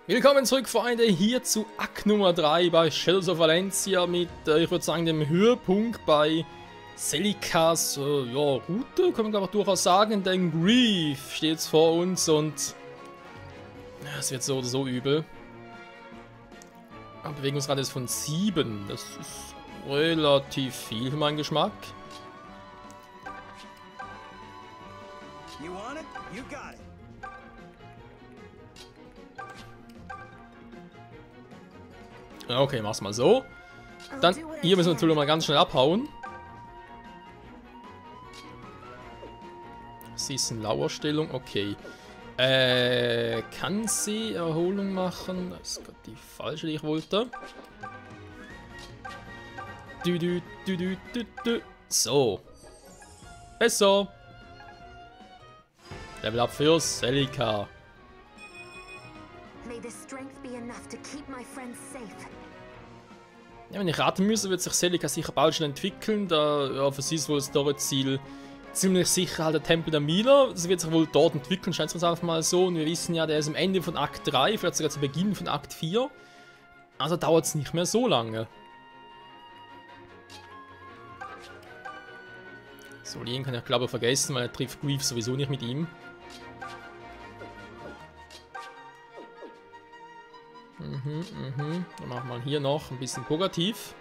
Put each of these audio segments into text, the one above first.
Willkommen zurück, Freunde, hier zu Akt Nummer 3 bei Shadows of Valencia mit, ich würde sagen, dem Höhepunkt bei Celica's Route, kann man glaube ich durchaus sagen, denn Greef steht jetzt vor uns und es wird so oder so übel. Ein Bewegungsradius von 7, das ist relativ viel für meinen Geschmack. You want it? You got it. Okay, mach's mal so. Dann, hier müssen wir natürlich mal ganz schnell abhauen. Sie ist in Lauerstellung, okay. Kann sie Erholung machen? Das ist gerade die falsche, die ich wollte. So. Besser. Level up für Celica. May the strength be enough to keep my friends safe. Ja, wenn ich raten müsste, wird sich Celica sicher bald schon entwickeln. Da, ja, für sie ist wohl das Story-Ziel ziemlich sicher halt der Tempel der Mila. Das wird sich wohl dort entwickeln, scheint es uns einfach mal so. Und wir wissen ja, der ist am Ende von Akt 3, vielleicht sogar zu Beginn von Akt 4. Also dauert es nicht mehr so lange. So, Lien kann ich glaube ich vergessen, weil er trifft Greef sowieso nicht mit ihm. Dann machen wir hier noch ein bisschen Purgativ.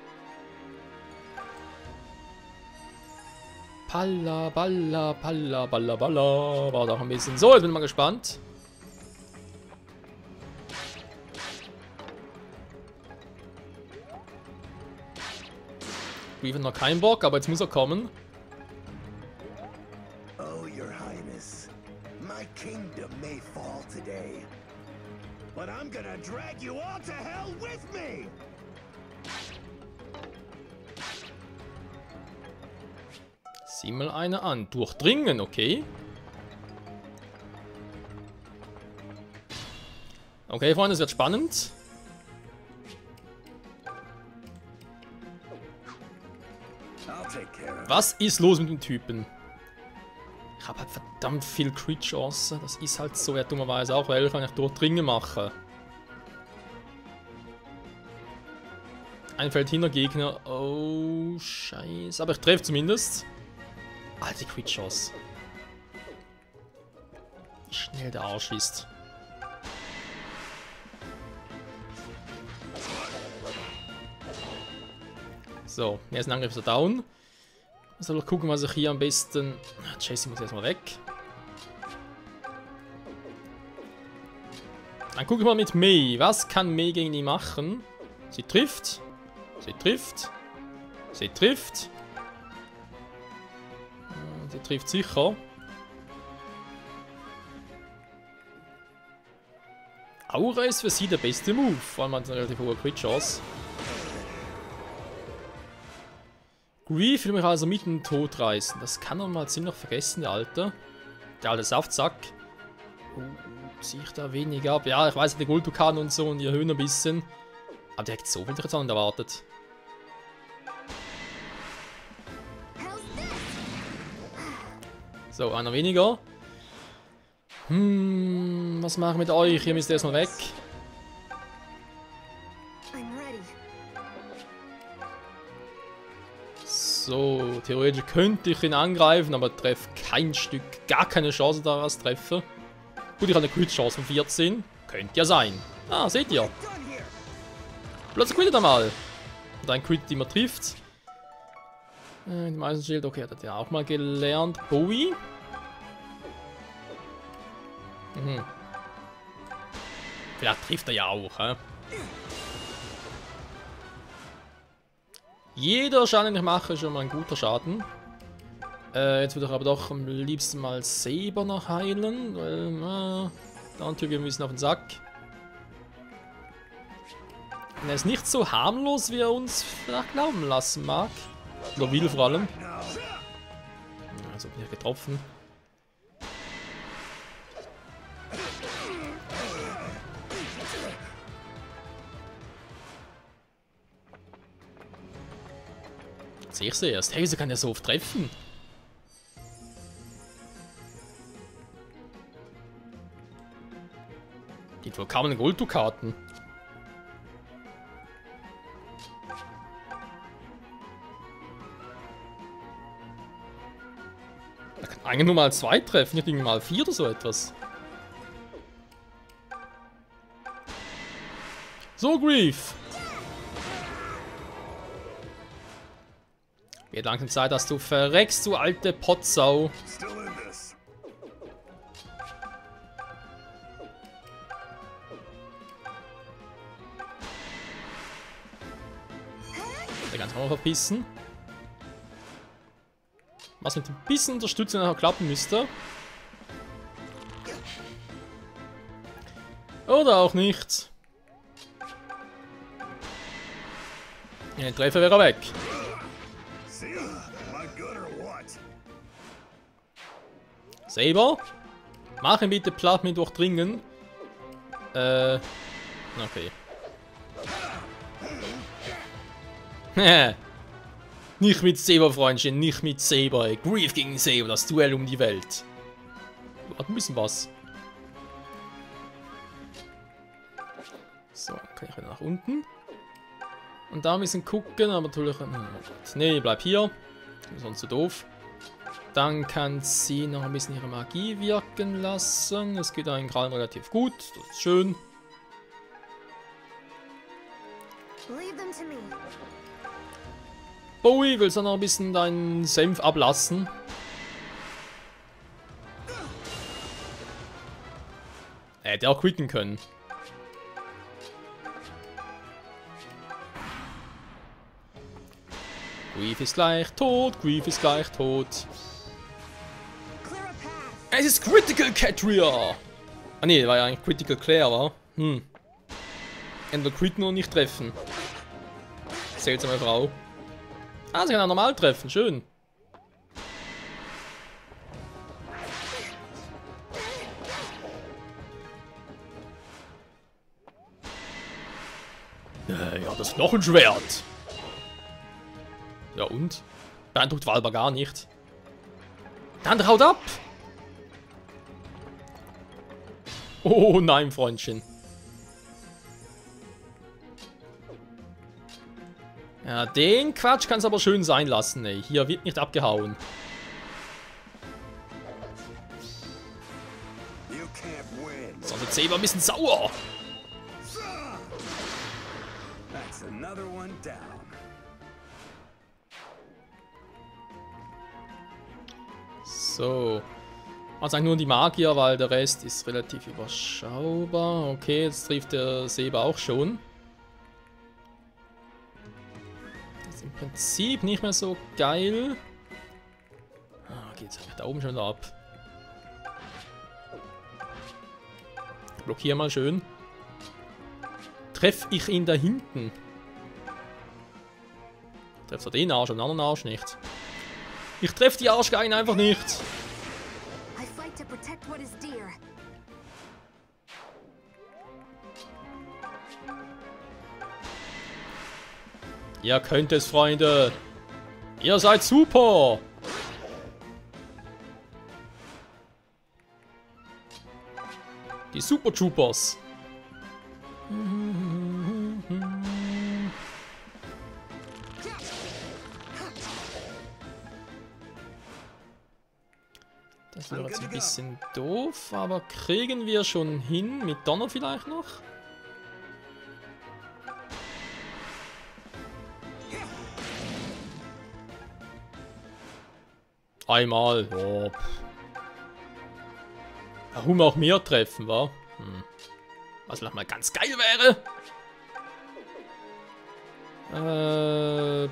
Palla, balla, palla, balla, balla. War doch ein bisschen. So, jetzt bin ich mal gespannt. Greef hat noch keinen Bock, aber jetzt muss er kommen. Oh, Your Highness, my kingdom may fall today, but I'm gonna drag you all to hell with me. Sieh mal eine an. Durchdringen, okay. Okay, Freunde, es wird spannend. I'll take care of Was ist los mit dem Typen? Ich habe halt verdammt viel Crit-Chance. Das ist halt so, ja, dummerweise auch, weil kann ich Durchdringen machen. Ein Feld hinter Gegner. Oh, scheiße. Aber ich treffe zumindest. Alter, Crit-Chance. Wie schnell der Arsch ist. So, jetzt ein Angriff ist er down. Ich soll gucken, was ich hier am besten... Jesse muss erstmal weg. Dann gucke ich mal mit Mei. Was kann Mei gegen ihn machen? Sie trifft. Sie trifft. Sie trifft. Sie trifft sicher. Aura ist für sie der beste Move. Vor allem hat sie eine relativ hohe Crit-Chance. Greef will mich also mitten in den Tod reißen. Das kann er mal ziemlich vergessen, der Alte. Der alte Saftsack. Ziehe ich da wenig ab? Ja, ich weiß, die Gultukan und so und die erhöhen ein bisschen. Aber direkt so viel jetzt an erwartet. So, einer weniger. Was mache ich mit euch? Ihr müsst erstmal weg. So, theoretisch könnte ich ihn angreifen, aber treffe kein Stück. Gar keine Chance, da was treffe. Gut, ich habe eine Crit-Chance von 14. Könnte ja sein. Ah, seht ihr. Plötzlich quittet er mal. Und ein Crit, die man trifft. Die Eisenschild, okay, hat er ja auch mal gelernt. Bowie. Vielleicht trifft er ja auch, hä? Jeder Schaden, den ich mache, ist schon mal ein guter Schaden. Jetzt würde ich aber doch am liebsten mal Saber noch heilen, weil, der Antür geht ein bisschen auf den Sack. Und er ist nicht so harmlos, wie er uns vielleicht glauben lassen mag. Oder will vor allem. Also bin ich getroffen. Sehe ich sie erst. Hey, wieso kann er so oft treffen? Geht wohl kamen Golddukaten. Da kann eigentlich nur mal 2 treffen, nicht irgendwie mal 4 oder so etwas. So, Grief. Wird langsam Zeit, dass du verreckst, du alte Potsau. Der kann sich auch verpissen. Was mit ein bisschen Unterstützung noch klappen müsste. Oder auch nicht. Ein Treffer wäre weg. Saber, mach ihn bitte platt mit durchdringen. Okay. Nicht mit Saber, Freundchen, nicht mit Saber. Grief gegen Saber, das Duell um die Welt. Hat ein bisschen was. So, kann ich wieder nach unten. Und da ein bisschen gucken, aber natürlich... Nee, bleib hier. Sonst zu doof. Dann kann sie noch ein bisschen ihre Magie wirken lassen. Das geht eigentlich gerade relativ gut. Das ist schön. Bowie, willst du noch ein bisschen deinen Senf ablassen? Er hätte auch quitten können. Grief ist gleich tot, Grief ist gleich tot. Es ist Critical Catria! Ah ne, war ja eigentlich Critical Claire, war. Entweder quitten und nicht treffen. Seltsame Frau. Ah, sie kann auch normal treffen, schön. Ja, das Knochenschwert. Ja und? Beeindruckt Valba gar nicht. Der andere haut ab! Oh nein, Freundchen. Ja, den Quatsch kannst du aber schön sein lassen, ey. Hier wird nicht abgehauen. Sonst ist Saber ein bisschen sauer. So. Also eigentlich nur die Magier, weil der Rest ist relativ überschaubar. Okay, jetzt trifft der Saber auch schon. Das ist im Prinzip nicht mehr so geil. Ah, geht's da oben schon ab. Blockier mal schön. Treff ich ihn da hinten? Trefft er den Arsch und den anderen Arsch nicht? Ich treff die Arschgeigen einfach nicht. Ihr könnt es, Freunde. Ihr seid super. Die Super Troopers. Das wäre jetzt ein bisschen doof, aber kriegen wir schon hin mit Donner vielleicht noch? Einmal, oh. Warum auch mehr treffen, wa? Was noch mal ganz geil wäre.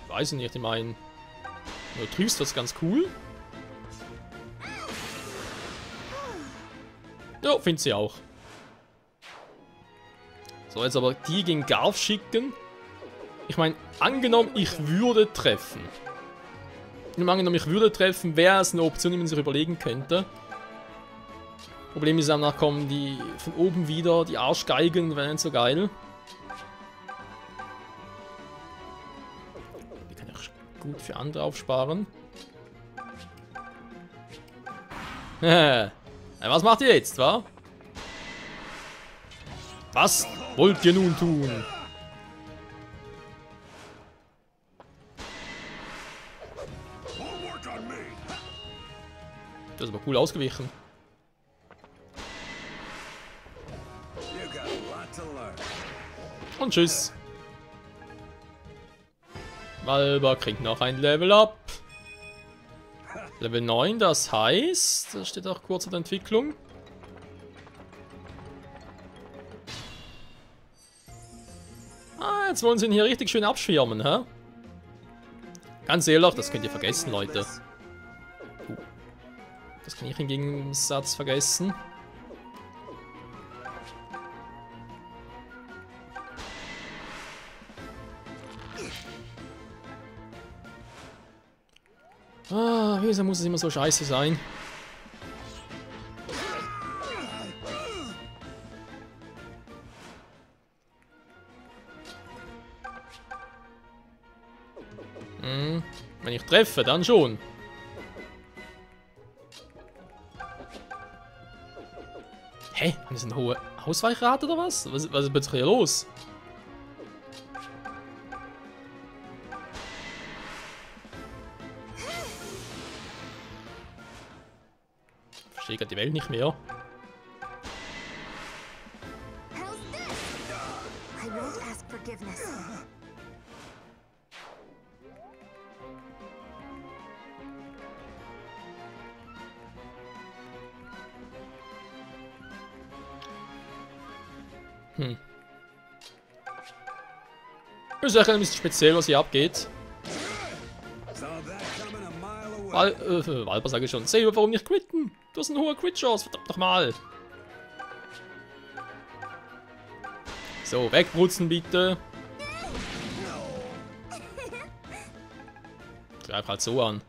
Weiß ich nicht, ich meine, du triffst das ganz cool. Ja, finde sie auch. So, jetzt aber die gegen Garf schicken. Ich meine, angenommen, ich würde treffen. Angenommen, ich würde treffen, wäre es eine Option, die man sich überlegen könnte. Problem ist, danach kommen die von oben wieder, die Arschgeigen, wären nicht so geil. Die kann ich gut für andere aufsparen. Was macht ihr jetzt, wa? Was wollt ihr nun tun? Das ist aber cool ausgewichen. Und tschüss. Valba kriegt noch ein Level up. Level 9, das heißt, das steht auch kurz in der Entwicklung. Ah, jetzt wollen sie ihn hier richtig schön abschirmen, hä? Ganz ehrlich, das könnt ihr vergessen, Leute. Das kann ich im Gegensatz vergessen. Ah, wieso muss es immer so scheiße sein? Wenn ich treffe, dann schon. Hä? Haben sie eine hohe Ausweichrate oder was? Was ist bitte hier los? Ich verstehe gerade die Welt nicht mehr. I won't ask forgiveness. Ist echt ein bisschen speziell, was hier abgeht. Valba sage ich schon. Saber, warum nicht quitten? Du hast eine hohe Crit-Chance, verdammt nochmal. So, wegbrutzen bitte. Greif halt so an.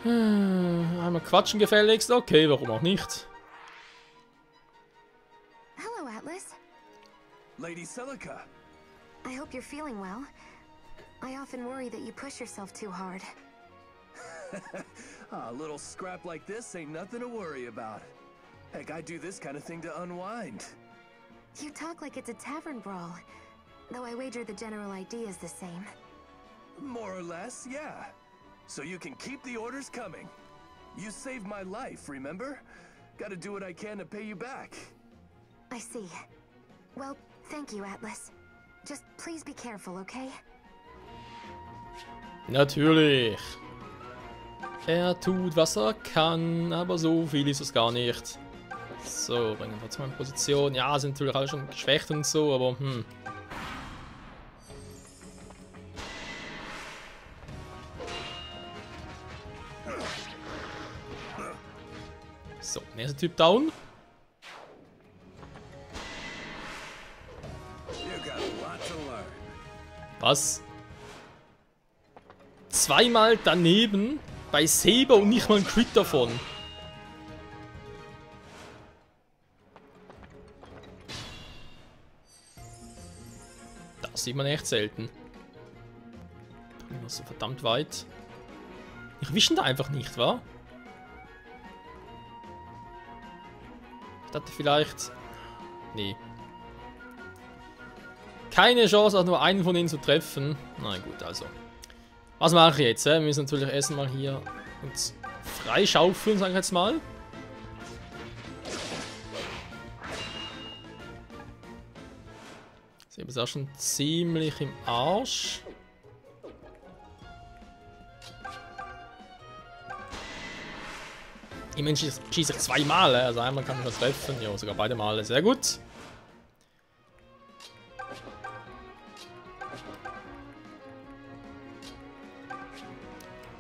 Einmal quatschen gefälligst. Okay, warum auch nicht. Hello, Atlas. Lady Celica. I hope you're feeling well. I often worry that you push yourself too hard. A little scrap like this ain't nothing to worry about. Heck, I do this kind of thing to unwind. You talk like it's a tavern brawl, though I wager the general idea is the same. More or less, yeah. So you can keep the orders coming. You saved my life, remember? Gotta do what I can to pay you back. I see. Well, thank you, Atlas. Just please be careful, okay? Natürlich. Er tut, was er kann, aber so viel ist es gar nicht. So, bringen wir mal in Position. Ja, sind natürlich alle schon geschwächt und so, aber So, nächster Typ down. Was? Zweimal daneben bei Saber und nicht mal ein Crit davon. Das sieht man echt selten. Da bin ich so verdammt weit. Ich wischen da einfach nicht, wa? Ich dachte vielleicht... Nee. Keine Chance, auch nur einen von ihnen zu treffen. Na gut, also. Was mache ich jetzt? Wir müssen natürlich erstmal hier uns freischaufeln, sage ich jetzt mal. Sie ist auch schon ziemlich im Arsch. Immerhin schieße ich zweimal, also einmal kann ich das treffen, ja, sogar beide Male, sehr gut.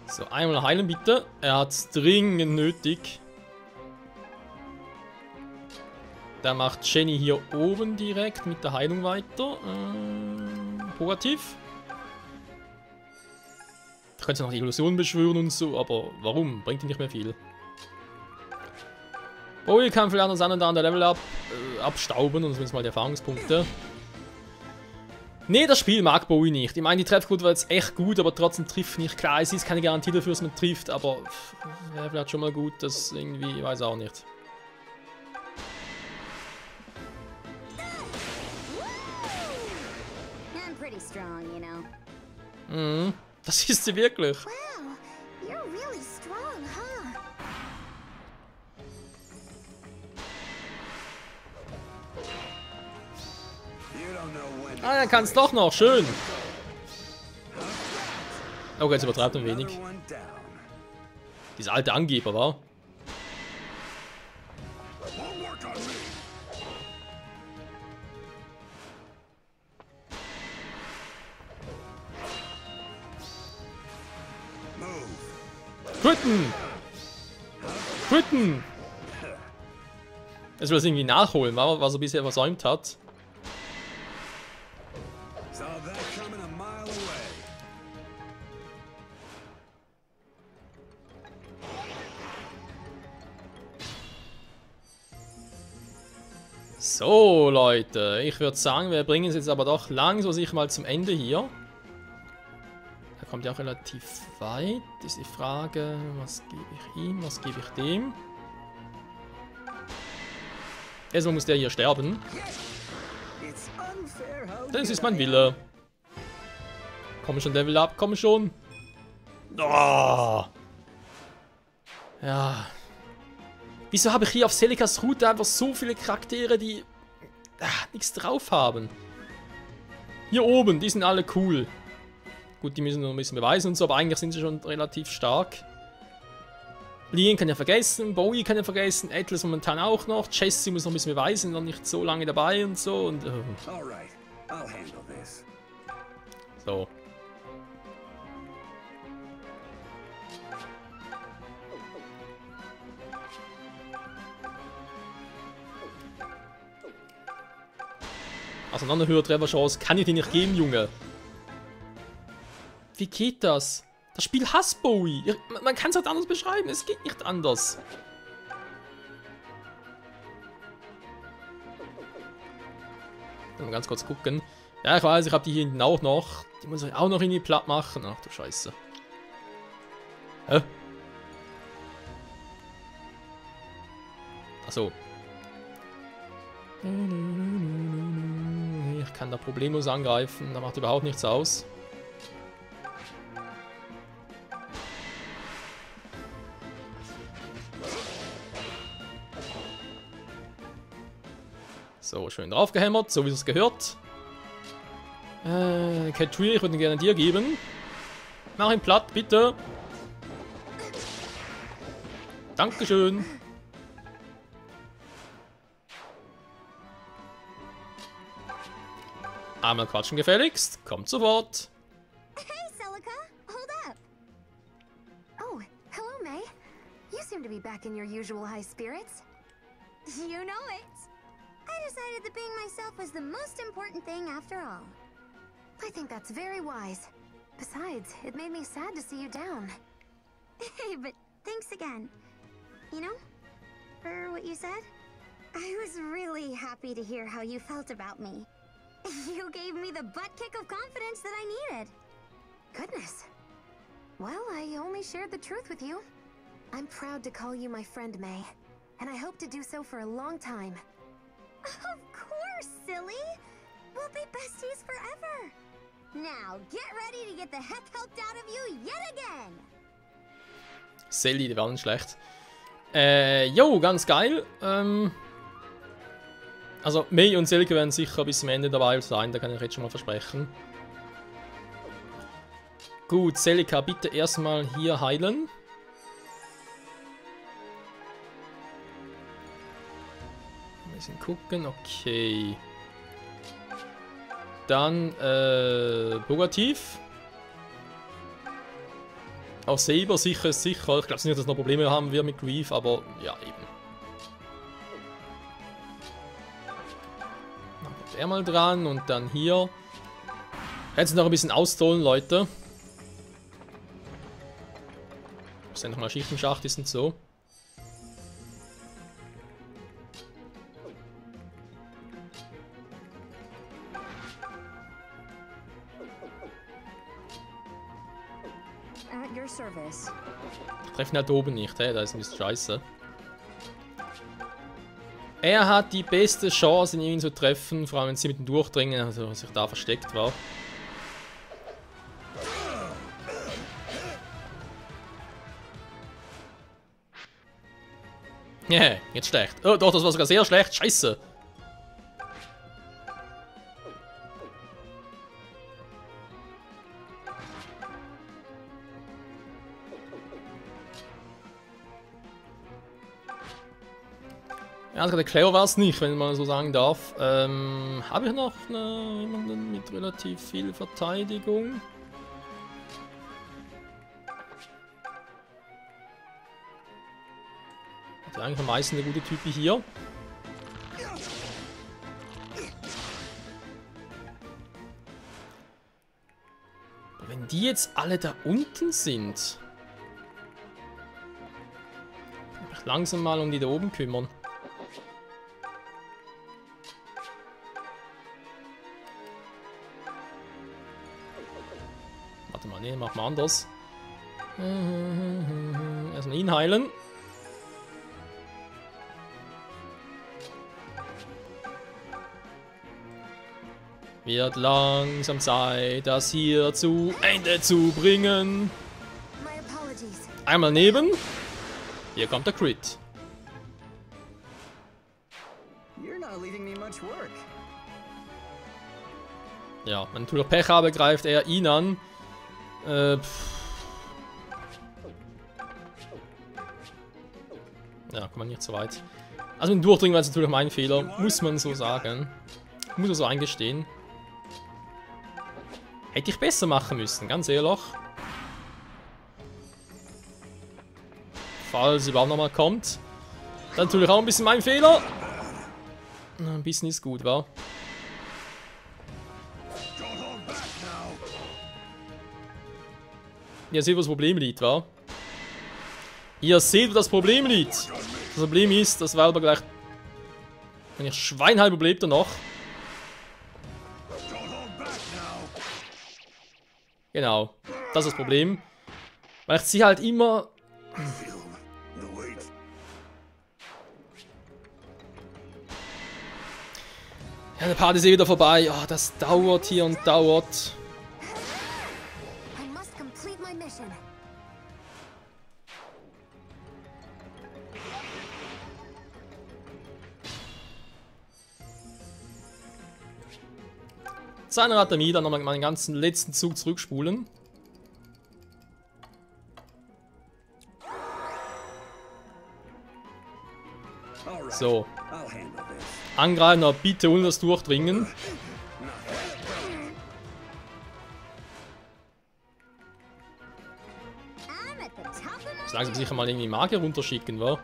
So, einmal heilen bitte. Er hat es dringend nötig. Der macht Jenny hier oben direkt mit der Heilung weiter. Positiv. Da könnte noch die Illusion beschwören und so, aber warum? Bringt ihm nicht mehr viel. Bowie kann vielleicht das eine oder andere Level abstauben und zumindest mal die Erfahrungspunkte. Nee, das Spiel mag Bowie nicht. Ich meine, die Treffquote war jetzt echt gut, aber trotzdem trifft nicht. Klar, es ist keine Garantie dafür, dass man trifft, aber wäre vielleicht schon mal gut, das irgendwie, ich weiß auch nicht. pretty strong, you know. Mhm. Das ist sie wirklich. Wow, you're really strong, huh? You don't know when. Ah, er kann es doch noch. Schön. Okay, jetzt übertreibt ein wenig. Another one down. Dieser alte Angeber, war. Won't work on me. Move. Quitten! Quitten! Jetzt will er es irgendwie nachholen, was er bisher versäumt hat. Saw that coming a mile away. So, Leute, ich würde sagen, wir bringen es jetzt aber doch langsam sich mal zum Ende hier. Er kommt ja auch relativ weit. Ist die Frage, was gebe ich ihm, was gebe ich dem? Erstmal muss der hier sterben. It's unfair how Das ist mein Wille. Komm schon, Level Up, komm schon. Oh. Ja. Wieso habe ich hier auf Celikas Route einfach so viele Charaktere, die nichts drauf haben? Hier oben, die sind alle cool. Gut, die müssen noch ein bisschen beweisen und so, aber eigentlich sind sie schon relativ stark. Lien kann ja vergessen, Bowie kann ja vergessen, Atlas momentan auch noch, Jessie muss noch ein bisschen beweisen, noch nicht so lange dabei und so und... Alright, I'll handle this. So. Also noch eine höhere Trefferchance kann ich dir nicht geben, Junge. Wie geht das? Das Spiel hasst Bowie. Man kann es halt anders beschreiben. Es geht nicht anders. Mal ganz kurz gucken. Ja, ich weiß, ich habe die hier hinten auch noch. Die muss ich auch noch irgendwie platt machen. Ach du Scheiße. Hä? Achso. Ich kann da problemlos angreifen. Da macht überhaupt nichts aus. So, schön draufgehämmert, so wie es gehört. Cattree, ich würde ihn gerne dir geben. Mach ihn platt, bitte. Dankeschön. Einmal quatschen gefälligst. Kommt sofort. Hey, Celica, hold up. Oh, hello, May. You seem to be back in your usual high spirits. You know it. I decided that being myself was the most important thing after all. I think that's very wise. Besides, it made me sad to see you down. Hey, but thanks again. You know, for what you said, I was really happy to hear how you felt about me. You gave me the butt kick of confidence that I needed. Goodness. Well, I only shared the truth with you. I'm proud to call you my friend, May. And I hope to do so for a long time. Of course, silly! We'll be besties forever! Now, get ready to get the heck helped out of you yet again! Sally, die war nicht schlecht. Jo, ganz geil. Also, May und Celica werden sicher bis zum Ende dabei sein, da kann ich jetzt schon mal versprechen. Gut, Celica, bitte erstmal hier heilen. Ein bisschen gucken, okay. Dann, Bogativ. Auch Saber sicher ist sicher. Ich glaube nicht, dass es noch Probleme haben wir mit Grief, aber ja, eben. Dann kommt er mal dran und dann hier. Jetzt noch ein bisschen ausholen, Leute. Dass er nochmal Schicht im Schacht ist und so. At your service. Ich treffe ihn halt oben nicht, da ist ein bisschen scheiße. Er hat die beste Chance, ihn zu treffen, vor allem wenn sie mit dem Durchdringen, also was ich da versteckt war. Ja, jetzt schlecht. Oh, doch, das war sogar sehr schlecht. Scheiße. Ja, also gerade clever war es nicht, wenn man so sagen darf. Habe ich noch jemanden mit relativ viel Verteidigung? Hat ja eigentlich am meisten eine gute Type hier. Aber wenn die jetzt alle da unten sind, kann ich mich langsam mal um die da oben kümmern. Warte mal, nee, machen wir anders. Erstmal ihn heilen. Wird langsam Zeit, das hier zu Ende zu bringen. Einmal neben. Hier kommt der Crit. Ja, wenn ich natürlich Pech habe, greift er ihn an. Ja, kommt man nicht so weit. Also ein Durchdringen war jetzt natürlich mein Fehler, muss man so sagen. Muss man so eingestehen. Hätte ich besser machen müssen, ganz ehrlich. Falls überhaupt nochmal kommt. Dann natürlich auch ein bisschen mein Fehler. Ein bisschen ist gut, wa? Ihr seht, wo das Problem liegt, wa? Ihr seht, wo das Problem liegt. Das Problem ist, das war aber gleich... Wenn ich schweinhalb überlebt er noch. Genau, das ist das Problem. Weil ich ziehe halt immer... Ja, der Part ist eh wieder vorbei. Oh, das dauert hier und dauert. Seine Ratamie, dann nochmal meinen ganzen letzten Zug zurückspulen. So. Angreifen, aber bitte ohne das Durchdringen. Muss langsam sicher mal irgendwie Magier runterschicken, wa?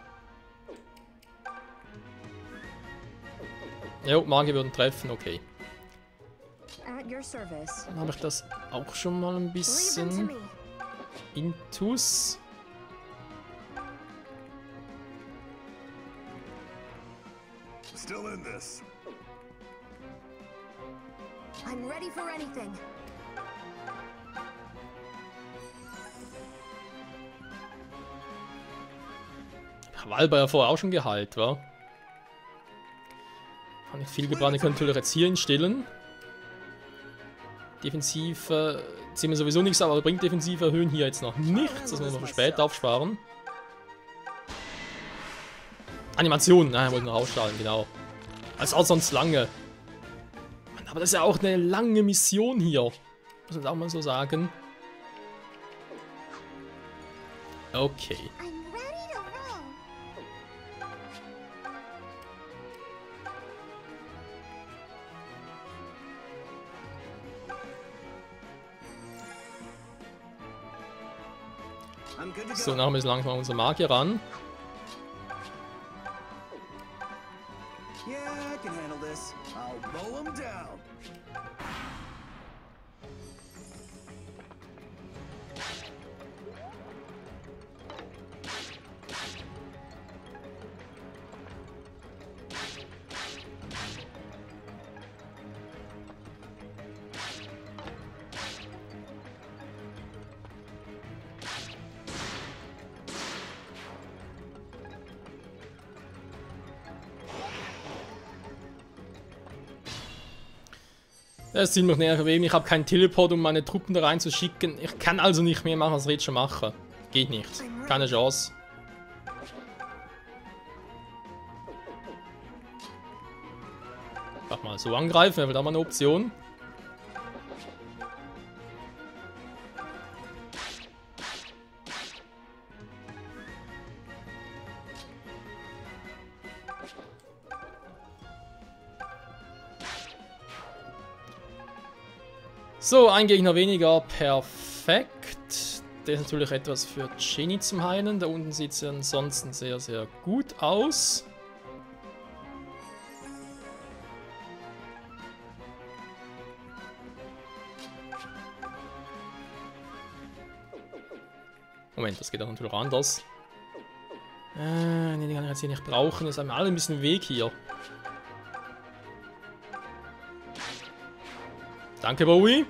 Jo, Magier würden treffen, okay. Dann habe ich das auch schon mal ein bisschen intus. Still in this. I'm ready for anything. Walber ja vorher auch schon geheilt, wa? Kann nicht viel gebracht, ihr könnt natürlich jetzt hier instillen. Defensiv ziehen wir sowieso nichts, aber bringt defensiv erhöhen hier jetzt noch nichts. Das müssen wir für später aufsparen. Animation, nein, wollte noch ausstrahlen, genau. Das ist auch sonst lange. Mann, aber das ist ja auch eine lange Mission hier. Muss man auch mal so sagen. Okay. So, nachher müssen wir langsam unser Magier ran. Yeah, I can handle this. I'll mow him down. Das ist ziemlich näher gewesen. Ich habe keinen Teleport, um meine Truppen da reinzuschicken. Ich kann also nicht mehr machen, was ich jetzt schon mache. Geht nicht. Keine Chance. Einfach mal so angreifen, wäre da mal eine Option. So, ein Gegner weniger, perfekt. Der ist natürlich etwas für Genie zum Heilen. Da unten sieht es ja ansonsten sehr, sehr gut aus. Moment, das geht auch natürlich anders. Nee, die kann ich jetzt hier nicht brauchen. Das haben wir alle ein bisschen Weg hier. Danke, Bowie.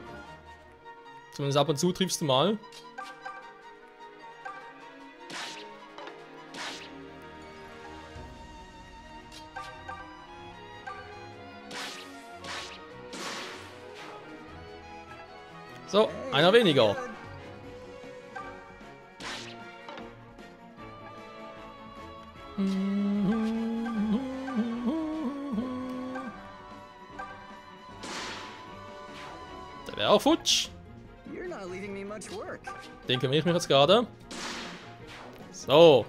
Zumindest ab und zu triffst du mal. So, einer weniger. Der wäre auch futsch. Den kümmere ich mich jetzt gerade. So.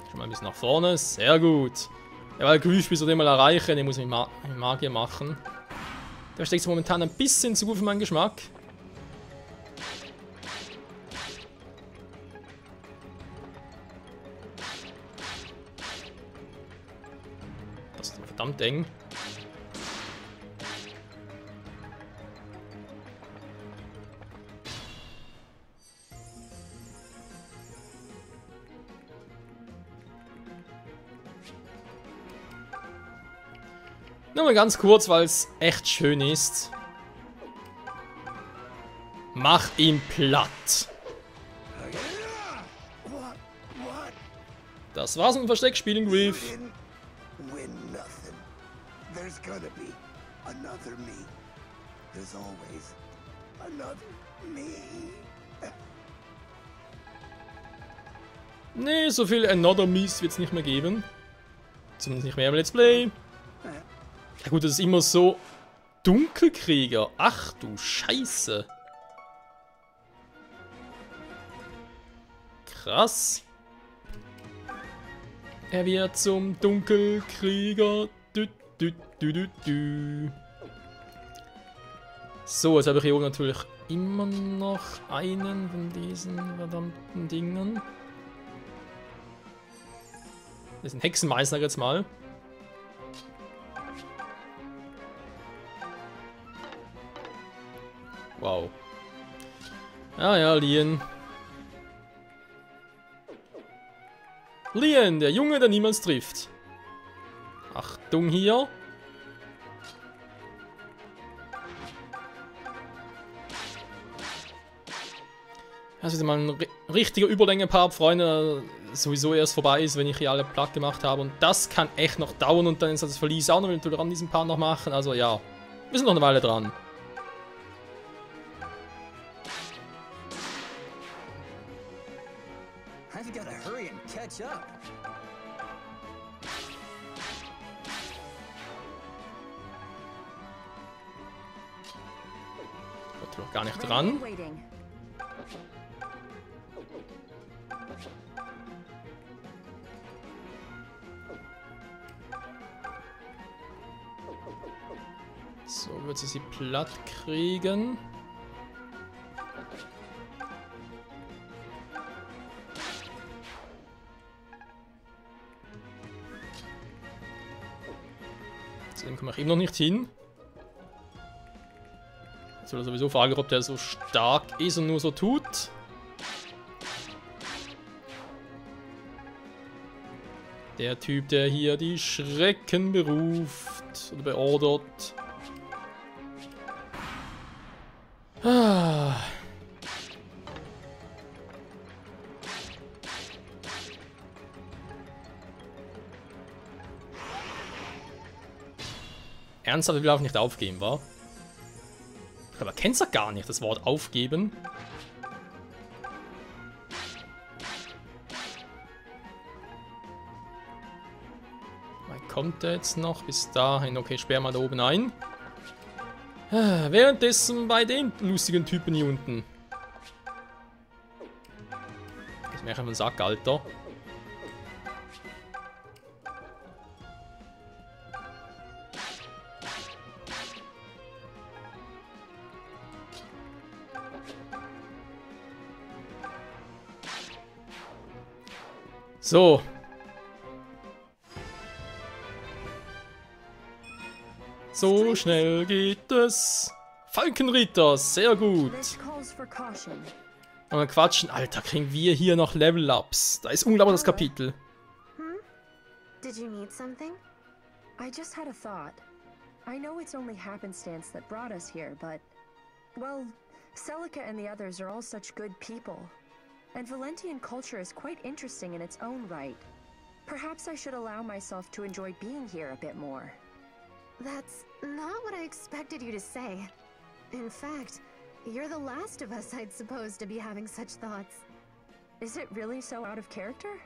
Schon mal ein bisschen nach vorne. Sehr gut. Ja, weil Grief bis den mal erreichen, den muss ich mit Magier machen. Der steckt momentan ein bisschen zu gut für meinen Geschmack. Das ist verdammt eng. Nur mal ganz kurz, weil es echt schön ist. Mach ihn platt. Das war's mit dem Versteckspielen, Grief. Nee, so viel Another Me's wird es nicht mehr geben. Zumindest nicht mehr im Let's Play. Ja gut, das ist immer so Dunkelkrieger. Ach du Scheiße. Krass. Er wird zum Dunkelkrieger. So, jetzt habe ich hier oben natürlich immer noch einen von diesen verdammten Dingen. Das ist ein Hexenmeister jetzt mal. Wow. Ah ja, Lien. Lien, der Junge, der niemals trifft. Achtung hier. Das ist mal ein richtiger Überlänge-Part, Freunde. Sowieso erst vorbei ist, wenn ich hier alle platt gemacht habe. Und das kann echt noch dauern. Und dann ist das Verlies auch noch, wenn wir an diesem Part noch machen. Also ja, wir sind noch eine Weile dran. Kommt noch gar nicht dran. So, wird sie platt kriegen. Dem komme ich eben noch nicht hin. Jetzt will er sowieso fragen, ob der so stark ist und nur so tut. Der Typ, der hier die Schrecken beruft oder beordert. Ah. Ernsthaft, ich will auch nicht aufgeben, wa? Aber kennst du gar nicht, das Wort aufgeben? Wann kommt der jetzt noch? Bis dahin. Okay, sperr mal da oben ein. Währenddessen bei den lustigen Typen hier unten. Das wäre ein Sack, Alter. So. So schnell geht es. Falkenritter, sehr gut. Und dann quatschen. Alter, kriegen wir hier noch Level-Ups. Da ist unglaublich das Kapitel. Did you need something? I just had a thought. I know it's only happenstance that brought us here, but... Well, Celica and the others are all such good people. And Valentian culture is quite interesting in its own right. Perhaps I should allow myself to enjoy being here a bit more. That's not what I expected you to say. In fact, you're the last of us I'd suppose to be having such thoughts. Is it really so out of character?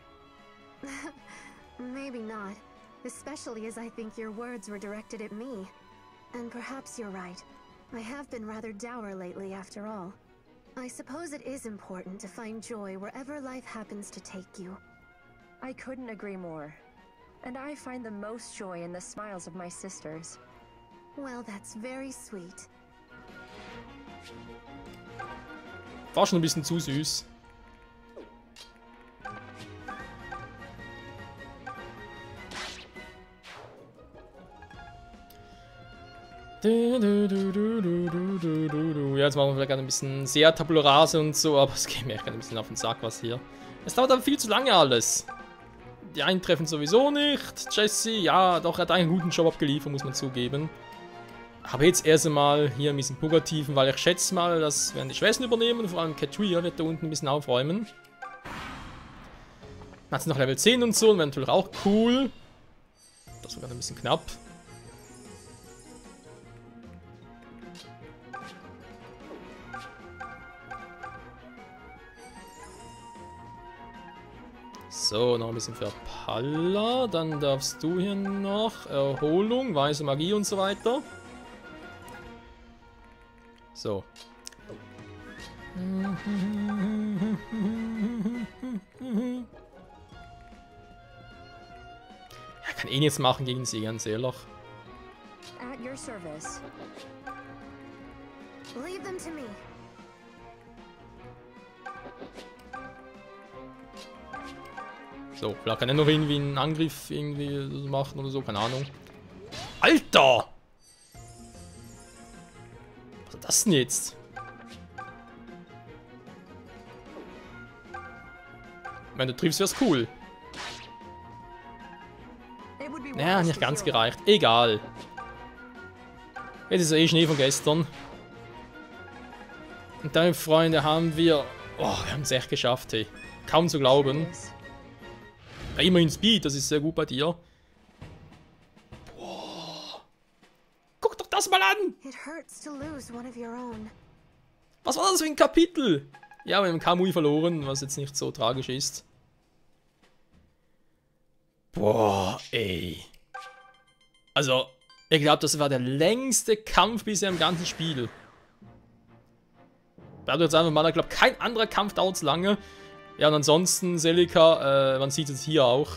Maybe not. Especially as I think your words were directed at me. And perhaps you're right. I have been rather dour lately after all. I suppose it is important to find joy wherever life happens to take you. I couldn't agree more. And I find the most joy in the smiles of my sisters. Well, that's very sweet. War schon ein bisschen zu süß. Ja, jetzt machen wir vielleicht ein bisschen sehr Tabula Rasa und so, aber es geht mir echt ein bisschen auf den Sack, was hier. Es dauert aber viel zu lange alles. Die einen treffen sowieso nicht. Jesse, ja, doch, er hat einen guten Job abgeliefert, muss man zugeben. Aber jetzt erst einmal hier ein bisschen Purgativen, weil ich schätze mal, das werden die Schwestern übernehmen. Vor allem Katria wird da unten ein bisschen aufräumen. Dann hat sie noch Level 10 und so, und wäre natürlich auch cool. Das war gerade ein bisschen knapp. So, noch ein bisschen für Palla. Dann darfst du hier noch Erholung, weiße Magie und so weiter. So. Er kann eh nichts machen gegen sie, ganz ehrlich. At your service. Leave them to me. So, vielleicht kann er noch irgendwie einen Angriff irgendwie machen oder so, keine Ahnung. Alter! Was ist das denn jetzt? Wenn du triffst, wär's cool. Naja, nicht ganz gereicht. Egal. Jetzt ist ja eh Schnee von gestern. Und dann, Freunde, haben wir... Oh, wir haben es echt geschafft, hey. Kaum zu glauben. Ja, immerhin Speed, das ist sehr gut bei dir. Boah. Guck doch das mal an! Was war das für ein Kapitel? Ja, wir haben Kamui verloren, was jetzt nicht so tragisch ist. Boah, ey. Also, ich glaube, das war der längste Kampf bisher im ganzen Spiel. Ich werde jetzt einfach mal, ich glaube, kein anderer Kampf dauert so lange. Ja, und ansonsten, Celica, man sieht es hier auch.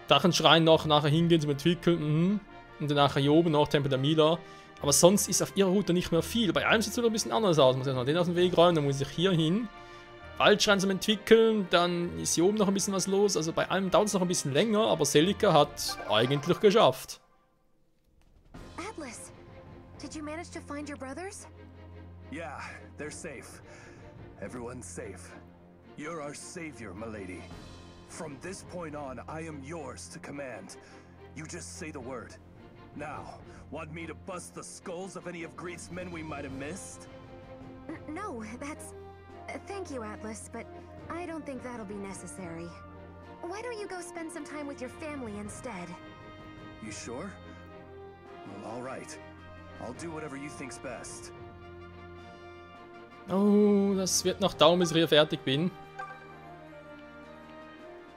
Drachenschrein noch nachher hingehen zum Entwickeln. Und dann nachher hier oben noch Tempel der Mila. Aber sonst ist auf ihrer Route nicht mehr viel. Bei allem sieht es wieder ein bisschen anders aus. Muss erstmal den aus dem Weg räumen, dann muss ich hier hin. Waldschrein zum Entwickeln, dann ist hier oben noch ein bisschen was los. Also bei allem dauert es noch ein bisschen länger, aber Celica hat eigentlich geschafft. Atlas, did you manage to find your brothers? Yeah, they're safe. Everyone's safe. You're our savior, milady. From this point on, I am yours to command. You just say the word. Now, want me to bust the skulls of any of Greed's men we might have missed? No, that's... Thank you, Atlas, but I don't think that'll be necessary. Why don't you go spend some time with your family instead? You sure? Well, all right. I'll do whatever you think's best. Oh, das wird noch dauern, bis ich hier fertig bin.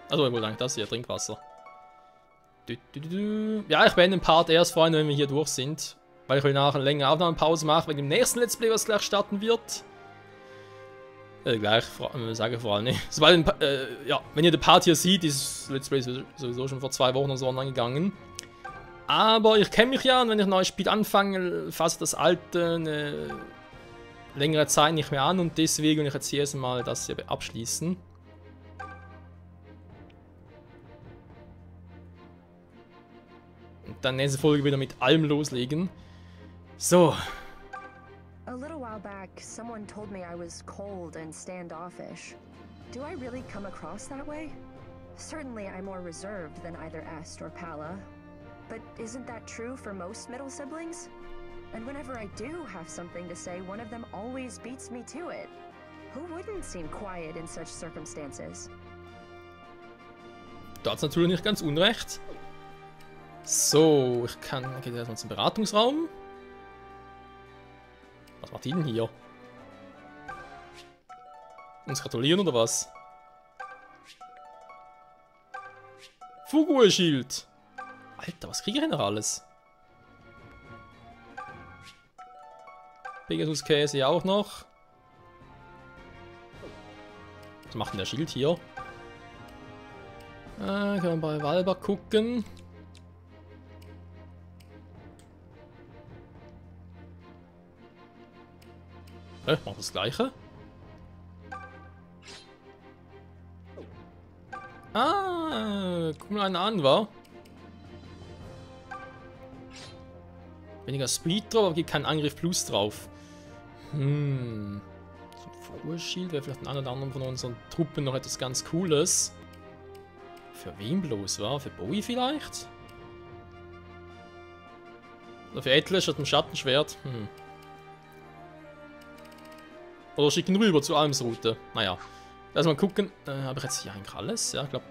Also, wohl dank das hier, Trinkwasser. Ja, ich beende den Part erst, Freunde, wenn wir hier durch sind. Weil ich will nachher eine längere Aufnahmepause machen, wegen dem nächsten Let's Play, was gleich starten wird. Gleich, sage ich vor allem nicht. Sobald, ja, wenn ihr den Part hier seht, ist Let's Play sowieso schon vor 2 Wochen oder so online gegangen. Aber ich kenne mich ja, und wenn ich ein neues Spiel anfange, fasse das alte eine längere Zeit nicht mehr an, und deswegen will ich jetzt hier erstmal das hier abschließen. Und dann nächste Folge wieder mit allem loslegen. So. A little while back, someone told me I was cold and standoffish. Do I really come across that way? Certainly I'm more reserved than either Est or Palla. But isn't that true for most middle siblings? And whenever I do have something to say, one of them always beats me to it. Who wouldn't seem quiet in such circumstances? Da hat's natürlich nicht ganz unrecht. So, ich gehe erstmal zum Beratungsraum. Was macht die denn hier? Uns gratulieren oder was? Fugue-Schild! Alter, was kriege ich denn noch alles? Pegasus-Käse auch noch. Was macht denn der Schild hier? Können wir bei Valba gucken. Macht das Gleiche. Ah, guck mal einen an, wa? Weniger Speed drauf, aber gibt keinen Angriff plus drauf. So ein Fugue-Schild wäre vielleicht ein oder anderen von unseren Truppen noch etwas ganz Cooles. Für wen bloß, wa? Für Bowie vielleicht? Oder für Atlas hat ein Schattenschwert? Oder schicken rüber zur Almsroute. Naja. Lass mal gucken. Habe ich jetzt hier eigentlich alles? Ja, ich glaube.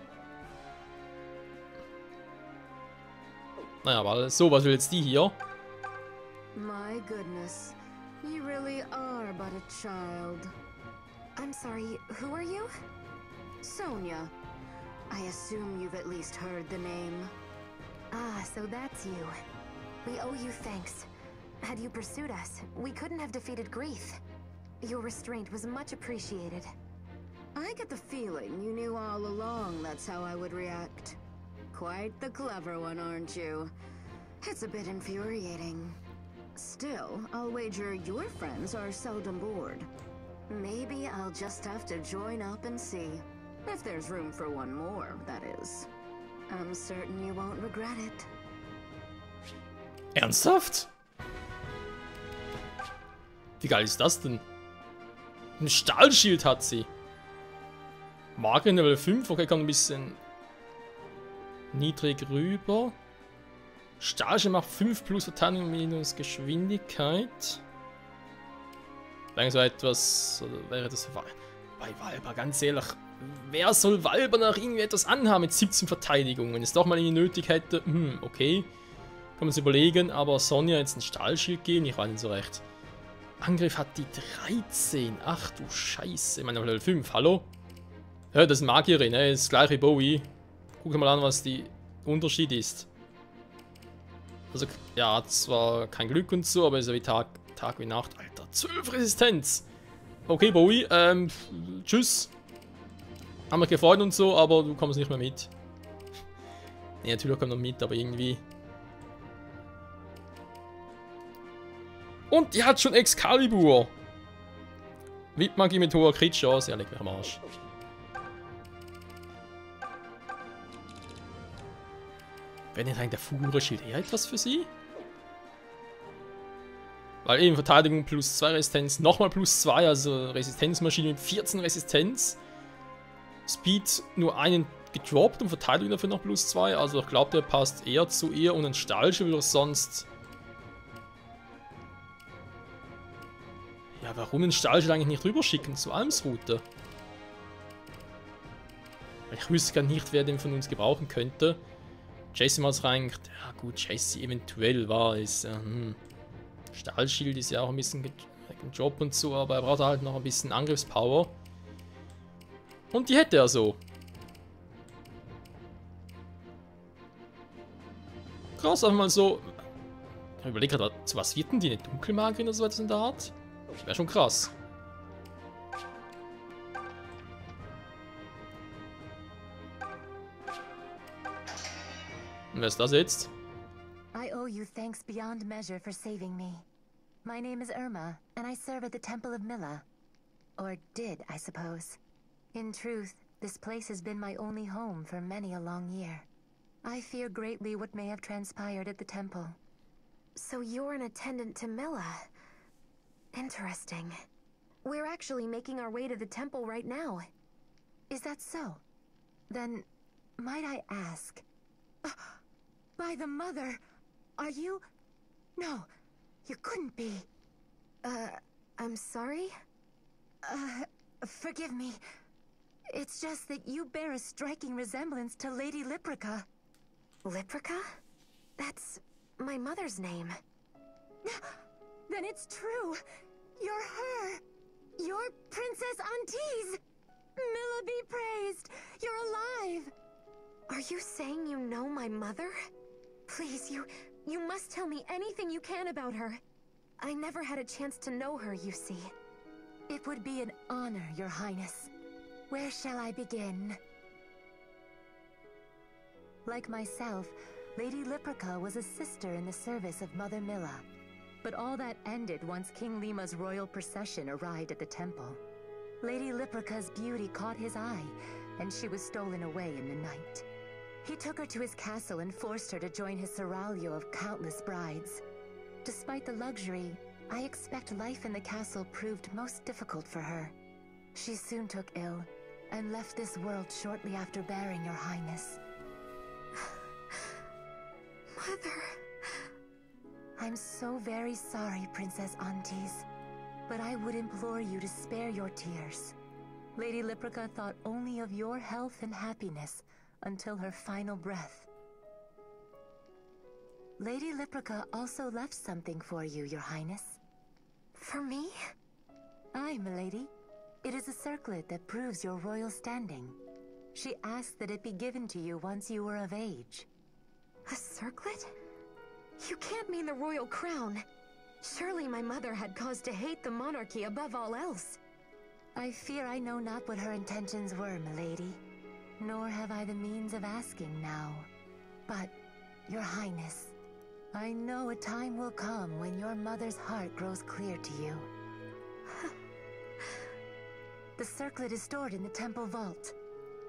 Naja, aber alles. So, was will jetzt die hier? My goodness. You really are but a child. I'm sorry, who are you? Sonia. I assume you've at least heard the name. Ah, so that's you. We owe you thanks. Had you pursued us, we couldn't have defeated Grief. Your restraint was much appreciated. I get the feeling you knew all along that's how I would react. Quite the clever one, aren't you? It's a bit infuriating. Still, I'll wager your friends are seldom bored. Maybe I'll just have to join up and see. If there's room for one more, that is. I'm certain you won't regret it. Ernsthaft? Wie geil ist das denn? Ein Stahlschild hat sie. Marke in Level 5, okay, kommt ein bisschen niedrig rüber. Stahlschild macht 5 plus Verteidigung minus Geschwindigkeit. Wäre so etwas, oder wäre das bei Valba, ganz ehrlich, wer soll Valba nach irgendwie etwas anhaben mit 17 Verteidigungen? Wenn es doch mal irgendwie nötig hätte, okay, kann man es überlegen, aber Sonja jetzt ein Stahlschild geben, ich weiß nicht so recht. Angriff hat die 13. Ach du Scheiße. Ich meine, Level 5, hallo? Ja, das ist Magierin, das ist gleich wie Bowie. Guck mal an, was der Unterschied ist. Also, ja, zwar kein Glück und so, aber ist ja wie Tag wie Nacht. Alter, 12 Resistenz! Okay, Bowie, tschüss. Haben wir gefreut und so, aber du kommst nicht mehr mit. Ne, natürlich kommt noch mit, aber irgendwie. Und die hat schon Excalibur. Wipmagie mit hoher Crit-Chance. Ja, leg mich am Arsch. Wäre nicht eigentlich der Fugue-Schild eher etwas für sie? Weil eben Verteidigung plus 2 Resistenz, nochmal plus 2, also Resistenzmaschine mit 14 Resistenz. Speed nur einen gedroppt und Verteidigung dafür noch plus 2. Also ich glaube, der passt eher zu ihr und ein Stahlschild oder sonst. Ja, warum den Stahlschild eigentlich nicht rüberschicken zur Almsroute? Ich wüsste gar nicht, wer den von uns gebrauchen könnte. Jessie mal reingeht. Ja gut, Jessie eventuell war es. Stahlschild ist ja auch ein bisschen ein Job und so, aber er braucht halt noch ein bisschen Angriffspower. Und die hätte er so. krass, einfach mal so... Ich überlege gerade, zu was wird denn die? Eine Dunkelmagierin oder so etwas in der Art? Wäre schon krass. Und wer ist das jetzt? I owe you thanks beyond measure for saving me. My name is Irma, and I serve at the Temple of Milla. Or did, I suppose. In truth, this place has been my only home for many a long year. I fear greatly what may have transpired at the temple. So you're an attendant to Milla. Interesting. We're actually making our way to the temple right now. Is that so? Then, might I ask... by the mother, are you... No, you couldn't be. I'm sorry? Forgive me. It's just that you bear a striking resemblance to Lady Liprica. Liprica? That's my mother's name. Then it's true. You're her. You're Princess Antise. Milla be praised. You're alive. Are you saying you know my mother? Please, you must tell me anything you can about her. I never had a chance to know her, you see. It would be an honor, Your Highness. Where shall I begin? Like myself, Lady Liprica was a sister in the service of Mother Milla. But all that ended once King Lima's royal procession arrived at the temple. Lady Liprica's beauty caught his eye, and she was stolen away in the night. He took her to his castle and forced her to join his seraglio of countless brides. Despite the luxury, I expect life in the castle proved most difficult for her. She soon took ill, and left this world shortly after bearing Your Highness. Mother... I'm so very sorry, Princess Antise, but I would implore you to spare your tears. Lady Liprica thought only of your health and happiness until her final breath. Lady Liprica also left something for you, Your Highness. For me? Aye, milady. It is a circlet that proves your royal standing. She asked that it be given to you once you were of age. A circlet? You can't mean the royal crown. Surely my mother had cause to hate the monarchy above all else. I fear I know not what her intentions were, milady. Nor have I the means of asking now. But, Your Highness, I know a time will come when your mother's heart grows clear to you. The circlet is stored in the temple vault.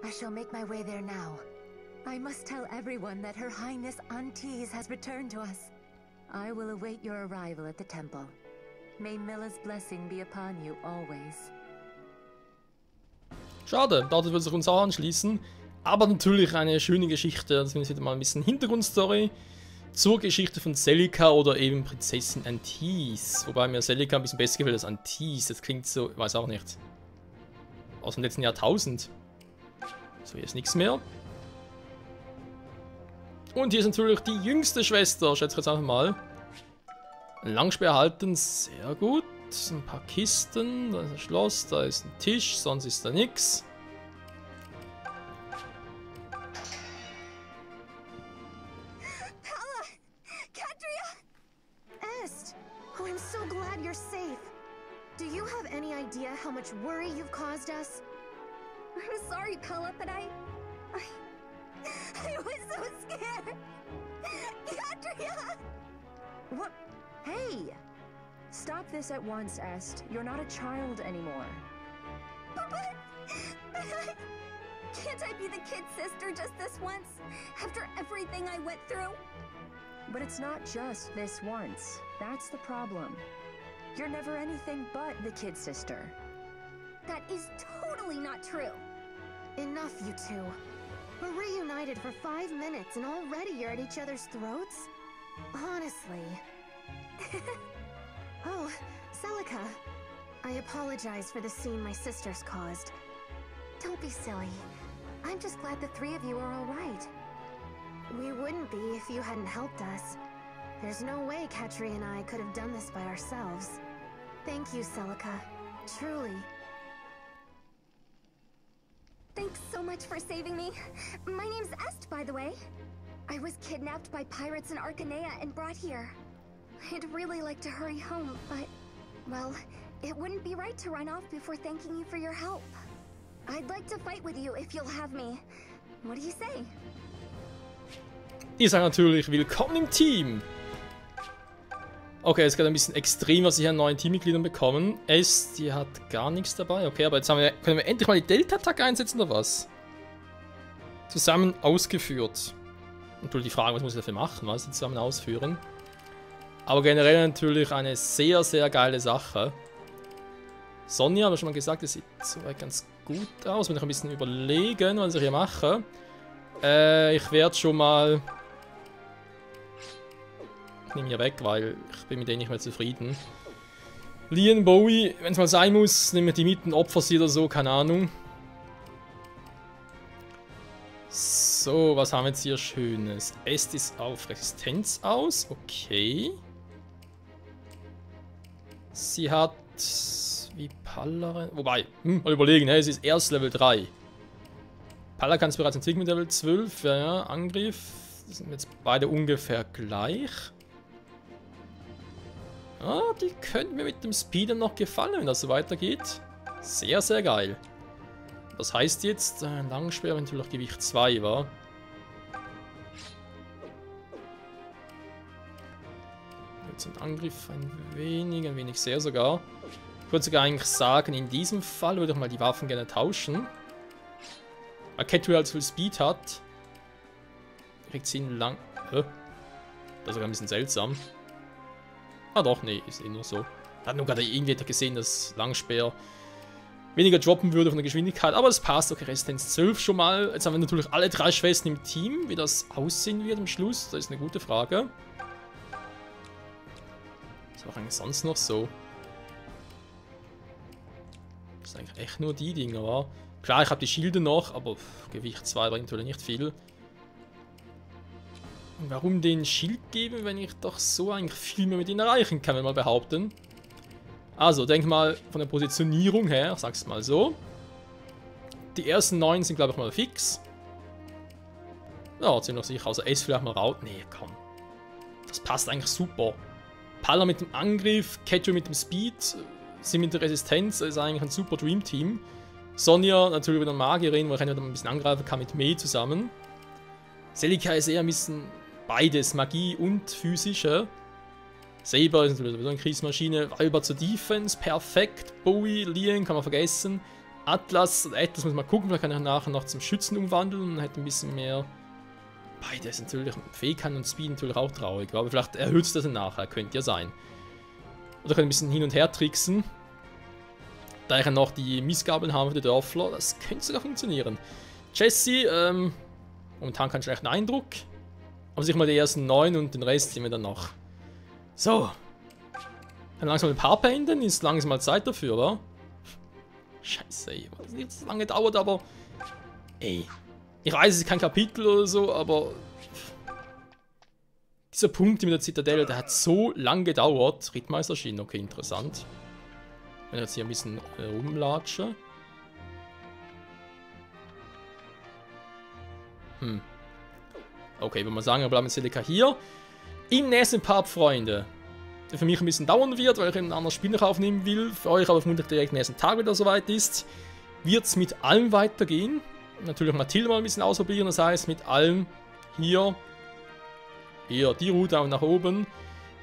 I shall make my way there now. I must tell everyone that Her Highness Antise has returned to us. I will await your arrival at the temple. May Milla's blessing be upon you always. Schade, dadurch wird sich uns auch anschließen. Aber natürlich eine schöne Geschichte. Das finde ich wieder mal ein bisschen Hintergrundstory zur Geschichte von Celica oder eben Prinzessin Antise. Wobei mir Celica ein bisschen besser gefällt als Antise. Das klingt so, ich weiß auch nicht. Aus dem letzten Jahrtausend. So, hier ist nichts mehr. Und hier ist natürlich die jüngste Schwester, schätze ich jetzt einfach mal. Ein Langspeer erhalten, sehr gut. Ein paar Kisten, da ist ein Schloss, da ist ein Tisch, sonst ist da nichts. Palla! Cadria! Est! Oh, I'm so glad you're safe. Do you have any idea how much worry you've caused us? I'm sorry, Palla, but I was so scared. Cadria! What? Hey! Stop this at once, Est. You're not a child anymore. But can't I be the kid's sister just this once? After everything I went through? But it's not just this once. That's the problem. You're never anything but the kid sister. That is totally not true. Enough, you two. We're reunited for 5 minutes and already you're at each other's throats? Honestly. Oh, Celica. I apologize for the scene my sisters caused. Don't be silly. I'm just glad the three of you are alright. We wouldn't be if you hadn't helped us. There's no way Katri and I could have done this by ourselves. Thank you, Celica. Truly. Thanks so much for saving me. My name's Est, by the way. I was kidnapped by pirates in Arcanea and brought here. I'd really like to hurry home, but, well, it wouldn't be right to run off before thanking you for your help. I'd like to fight with you if you'll have me. What do you say? Ihr seid natürlich willkommen im Team. Okay, es geht ein bisschen extrem, was ich an neuen Teammitgliedern bekommen. Die hat gar nichts dabei. Okay, aber jetzt können wir endlich mal die Delta-Attacke einsetzen oder was? Zusammen ausgeführt. Natürlich die Frage, was muss ich dafür machen, was sie zusammen ausführen. Aber generell natürlich eine sehr, sehr geile Sache. Sonja, habe ich schon mal gesagt, das sieht soweit ganz gut aus. Wenn ich ein bisschen überlegen, was ich hier mache. Ich werde schon mal... Ich nehme hier weg, weil ich bin mit denen nicht mehr zufrieden. Lian, Bowie, wenn es mal sein muss, nehmen wir die Mitten, opfer sie oder so, keine Ahnung. So, was haben wir jetzt hier Schönes? Estis auf Resistenz aus, okay. Sie hat... wie Pallaren... Wobei, mal überlegen, ne? Sie ist erst Level 3. Palla kann es bereits entwickeln mit Level 12, ja, Angriff. Die sind jetzt beide ungefähr gleich. Ah, die könnten mir mit dem Speeder noch gefallen, wenn das so weitergeht. Sehr, sehr geil. Das heißt jetzt, Langspeer, wenn natürlich Gewicht 2 war. Jetzt ein Angriff ein wenig sehr sogar. Ich würde sogar eigentlich sagen, in diesem Fall würde ich mal die Waffen gerne tauschen. Weil Catwheel als viel Speed hat. Kriegt sie ihn lang... Das ist sogar ein bisschen seltsam. Ah doch, nee, ist eh nur so. Da hat nur gerade irgendwie gesehen, dass Langspeer weniger droppen würde von der Geschwindigkeit. Aber es passt, okay, Resistenz 12 schon mal. Jetzt haben wir natürlich alle 3 Schwestern im Team. Wie das aussehen wird am Schluss, das ist eine gute Frage. Was war eigentlich sonst noch so? Das ist eigentlich echt nur die Dinger, wa? Klar, ich habe die Schilde noch, aber Gewicht 2 bringt natürlich nicht viel. Und warum den Schild geben, wenn ich doch so eigentlich viel mehr mit ihnen erreichen kann, wenn man behaupten. Also, denk mal von der Positionierung her, ich sag's mal so. Die ersten 9 sind, glaube ich, mal fix. Ja, ziemlich sicher. Also S vielleicht mal raus. Nee, komm. Das passt eigentlich super. Palla mit dem Angriff, Ketchu mit dem Speed, sie mit der Resistenz, das ist eigentlich ein super Dream Team. Sonja natürlich wieder Magierin, wo ich ein bisschen angreifen kann mit Mei zusammen. Celica ist eher ein bisschen beides, Magie und physische. Saber ist natürlich sowieso eine Kriegsmaschine. Valba zur Defense, perfekt. Bowie, Lian kann man vergessen. Atlas muss man mal gucken, vielleicht kann ich nachher noch zum Schützen umwandeln und hätte ein bisschen mehr. Beides natürlich, Fähigkeit und Speed natürlich auch traurig, aber vielleicht erhöht es das dann nachher, könnte ja sein. Oder kann ein bisschen hin und her tricksen. Da ich ja noch die Missgabeln habe für die Dörfler, das könnte sogar funktionieren. Jesse, momentan keinen schlechten Eindruck. Aber sicher mal die ersten 9 und den Rest sehen wir dann noch. So. Dann langsam ein paar beenden, ist langsam mal Zeit dafür, wa? Scheiße, ey, was jetzt lange dauert, aber... Ey. Ich weiß, es ist kein Kapitel oder so, aber... Dieser Punkt mit der Zitadelle, der hat so lang gedauert. Rittmeisterschienen, okay, interessant. Wenn ich jetzt hier ein bisschen rumlatsche. Okay, wenn wir sagen, wir bleiben mit Celica hier. Im nächsten Part, Freunde, der für mich ein bisschen dauern wird, weil ich ein anderes Spiel noch aufnehmen will. Für euch aber vermutlich direkt am nächsten Tag wieder soweit ist. Wird es mit allem weitergehen. Natürlich Mathilde mal ein bisschen ausprobieren, das heißt mit allem hier die Route auch nach oben.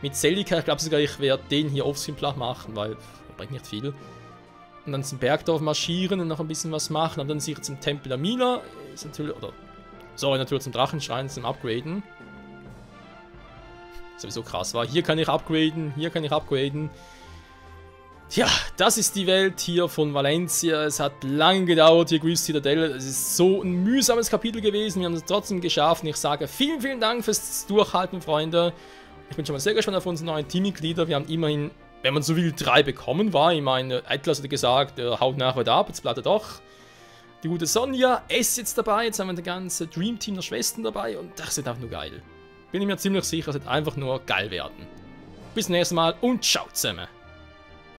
Mit Celica, ich glaube sogar, ich werde den hier offscreen platt machen, weil bringt nicht viel. Und dann zum Bergdorf marschieren und noch ein bisschen was machen. Und dann sicher zum Tempel der Mina. Ist natürlich, oder, sorry, natürlich zum Drachenschrein, zum Upgraden. Sowieso krass war. Hier kann ich upgraden, hier kann ich upgraden. Tja, das ist die Welt hier von Valencia. Es hat lange gedauert, hier Grease Citadel. Es ist so ein mühsames Kapitel gewesen. Wir haben es trotzdem geschafft. Und ich sage vielen, vielen Dank fürs Durchhalten, Freunde. Ich bin schon mal sehr gespannt auf unsere neuen Teammitglieder. Wir haben immerhin, wenn man so will, 3 bekommen war. Ich meine, Atlas hat gesagt, er haut nachher wieder ab. Jetzt bleibt er doch. Die gute Sonja, S jetzt dabei. Jetzt haben wir das ganze Dream Team der Schwestern dabei. Und das wird einfach nur geil. Bin ich mir ziemlich sicher, es wird einfach nur geil werden. Bis zum nächsten Mal und ciao zusammen.